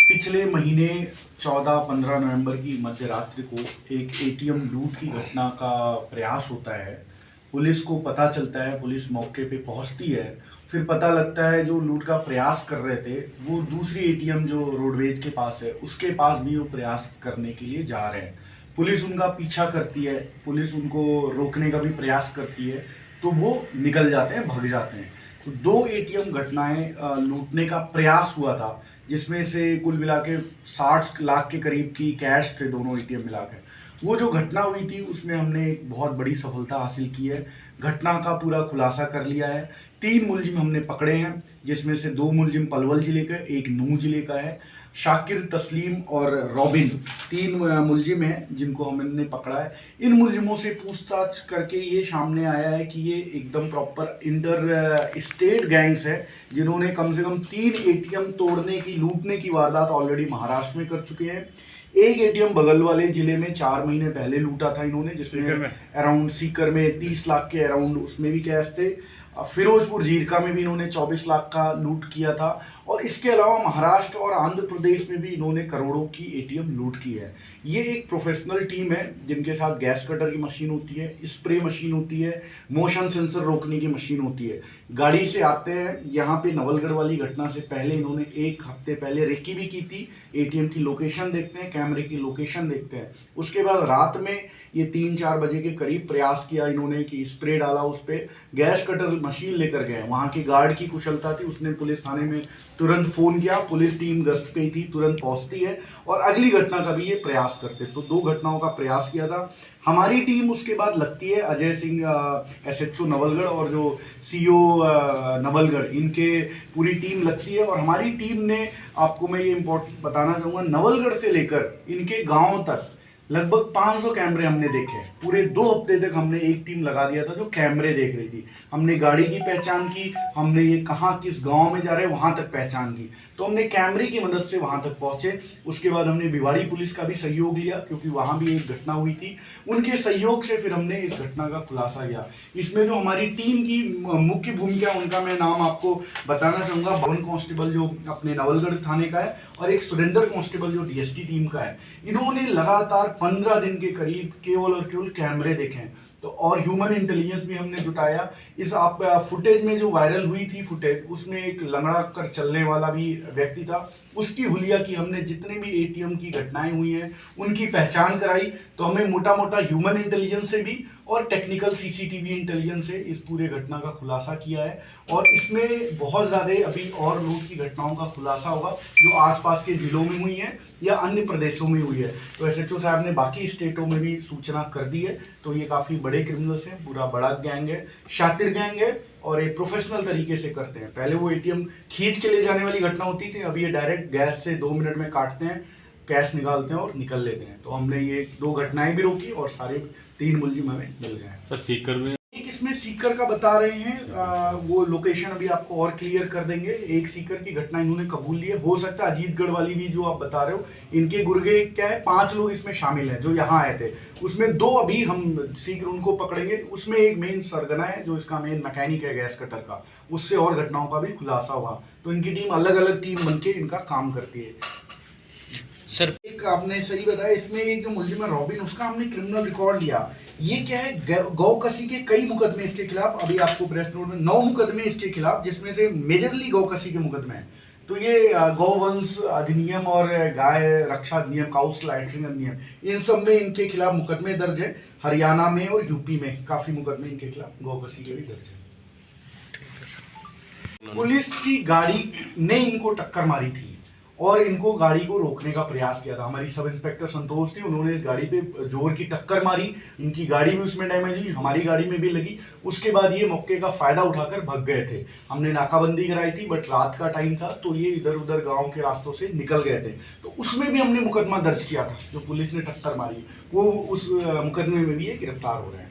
पिछले महीने 14-15 नवंबर की मध्य रात्रि को एक एटीएम लूट की घटना का प्रयास होता है। पुलिस को पता चलता है, पुलिस मौके पे पहुंचती है। फिर पता लगता है जो लूट का प्रयास कर रहे थे वो दूसरी एटीएम जो रोडवेज के पास है उसके पास भी वो प्रयास करने के लिए जा रहे हैं। पुलिस उनका पीछा करती है, पुलिस उनको रोकने का भी प्रयास करती है, तो वो निकल जाते हैं, भाग जाते हैं। तो 2 एटीएम घटनाएं लूटने का प्रयास हुआ था, जिसमें से कुल मिला के 60 लाख के करीब की कैश थे दोनों एटीएम मिला के। वो जो घटना हुई थी उसमें हमने एक बहुत बड़ी सफलता हासिल की है। घटना का पूरा खुलासा कर लिया है। 3 मुलजिम हमने पकड़े हैं, जिसमें से 2 मुलजिम पलवल जिले का, एक नूंह जिले का है। शाकिर, तस्लीम और रॉबिन 3 मुलजिम हैं जिनको हमने पकड़ा है। इन मुलजिमों से पूछताछ करके ये सामने आया है कि ये एकदम प्रॉपर इंटर स्टेट गैंग्स है, जिन्होंने कम से कम 3 एटीएम तोड़ने की, लूटने की वारदात ऑलरेडी महाराष्ट्र में कर चुके हैं। एक एटीएम बगल वाले जिले में 4 महीने पहले लूटा था इन्होंने, जिसमें अराउंड सीकर में 30 लाख के अराउंड उसमें भी कैश थे। फिरोजपुर जीरका में भी इन्होंने 24 लाख का लूट किया था, और इसके अलावा महाराष्ट्र और आंध्र प्रदेश में भी इन्होंने करोड़ों की एटीएम लूट की है। ये एक प्रोफेशनल टीम है जिनके साथ गैस कटर की मशीन होती है, स्प्रे मशीन होती है, मोशन सेंसर रोकने की मशीन होती है। गाड़ी से आते हैं यहाँ पे। नवलगढ़ वाली घटना से पहले इन्होंने 1 हफ्ते पहले रेकी भी की थी। एटीएम की लोकेशन देखते हैं, कैमरे की लोकेशन देखते हैं। उसके बाद रात में ये 3-4 बजे के करीब प्रयास किया इन्होंने कि स्प्रे डाला उस पर, गैस कटर मशीन लेकर गए। वहाँ की गार्ड की कुशलता थी, उसने पुलिस थाने में तुरंत फोन किया, पुलिस टीम गश्त पे थी, तुरंत पहुंचती है और अगली घटना का भी ये प्रयास करते। तो 2 घटनाओं का प्रयास किया था हमारी टीम। उसके बाद लगती है अजय सिंह एसएचओ नवलगढ़ और जो सीओ नवलगढ़, इनके पूरी टीम लगती है। और हमारी टीम ने, आपको मैं ये इम्पोर्टेंट बताना चाहूँगा, नवलगढ़ से लेकर इनके गाँव तक लगभग 500 कैमरे हमने देखे। पूरे 2 हफ्ते तक हमने एक टीम लगा दिया था जो कैमरे देख रही थी। हमने गाड़ी की पहचान की, हमने ये कहाँ किस गांव में जा रहे हैं वहां तक पहचान की। तो हमने कैमरे की मदद से वहां तक पहुंचे। उसके बाद हमने भिवाड़ी पुलिस का भी सहयोग लिया, क्योंकि वहां भी एक घटना हुई थी। उनके सहयोग से फिर हमने इस घटना का खुलासा किया। इसमें जो हमारी टीम की मुख्य भूमिका, उनका मैं नाम आपको बताना चाहूंगा। पवन कांस्टेबल जो अपने नवलगढ़ थाने का है, और एक सुरेंद्र कांस्टेबल जो डीएसटी टीम का है। इन्होंने लगातार 15 दिन के करीब केवल और केवल कैमरे देखे। तो और ह्यूमन इंटेलिजेंस भी हमने जुटाया। इस आप फुटेज में जो वायरल हुई थी फुटेज, उसमें एक लंगड़ा कर चलने वाला भी व्यक्ति था। उसकी हुलिया की हमने जितने भी एटीएम की घटनाएं हुई हैं उनकी पहचान कराई। तो हमें मोटा मोटा ह्यूमन इंटेलिजेंस से भी और टेक्निकल सीसीटीवी इंटेलिजेंस से इस पूरे घटना का खुलासा किया है। और इसमें बहुत ज़्यादा अभी और लूट की घटनाओं का खुलासा होगा जो आसपास के जिलों में हुई हैं या अन्य प्रदेशों में हुई है। तो एसएचओ साहब ने बाकी स्टेटों में भी सूचना कर दी है। तो ये काफ़ी बड़े क्रिमिनल्स हैं, पूरा बड़ा गैंग है, शातिर गैंग है, और एक प्रोफेशनल तरीके से करते हैं। पहले वो एटीएम खींच के ले जाने वाली घटना होती थी, अभी ये डायरेक्ट गैस से 2 मिनट में काटते हैं, कैश निकालते हैं और निकल लेते हैं। तो हमने ये 2 घटनाएं भी रोकी और सारे 3 मुलजिम हमें मिल गए। सर सीकर में एक इसमें सीकर का बता रहे हैं, वो लोकेशन अभी आपको और क्लियर कर देंगे। एक सीकर की घटना इन्होंने कबूल ली है। हो सकता है अजीतगढ़ वाली भी जो आप बता रहे हो, इनके गुर्गे क्या है, 5 लोग इसमें शामिल हैं जो यहाँ आए थे। उसमें 2 अभी हम सीकर उनको पकड़ेंगे। उसमें एक मेन सरगना है जो इसका मेन मैकेनिक है गैस कटर का, उससे और घटनाओं का भी खुलासा हुआ। तो इनकी टीम अलग अलग टीम बनके इनका काम करती है। सर एक आपने सही बताया, इसमें एक जो मुलजिम है रॉबिन, उसका हमने क्रिमिनल रिकॉर्ड लिया। ये क्या है, गौ कसी के कई मुकदमे इसके खिलाफ, अभी आपको प्रेस नोट में 9 मुकदमे इसके खिलाफ, जिसमें से मेजरली गौ कसी के मुकदमे हैं। तो ये गौवंश अधिनियम और गाय रक्षा अधिनियम, काउ स्लॉटरिंग अधिनियम, इन सब में इनके खिलाफ मुकदमे दर्ज है। हरियाणा में और यूपी में काफी मुकदमे इनके खिलाफ गौ कसी के भी दर्ज है। पुलिस की गाड़ी ने इनको टक्कर मारी थी और इनको गाड़ी को रोकने का प्रयास किया था। हमारी सब इंस्पेक्टर संतोष थी, उन्होंने इस गाड़ी पे जोर की टक्कर मारी। इनकी गाड़ी भी उसमें डैमेज हुई, हमारी गाड़ी में भी लगी। उसके बाद ये मौके का फायदा उठाकर भाग गए थे। हमने नाकाबंदी कराई थी, बट रात का टाइम था तो ये इधर उधर गाँव के रास्तों से निकल गए थे। तो उसमें भी हमने मुकदमा दर्ज किया था। जो पुलिस ने टक्कर मारी, वो उस मुकदमे में भी ये गिरफ्तार हो रहे हैं।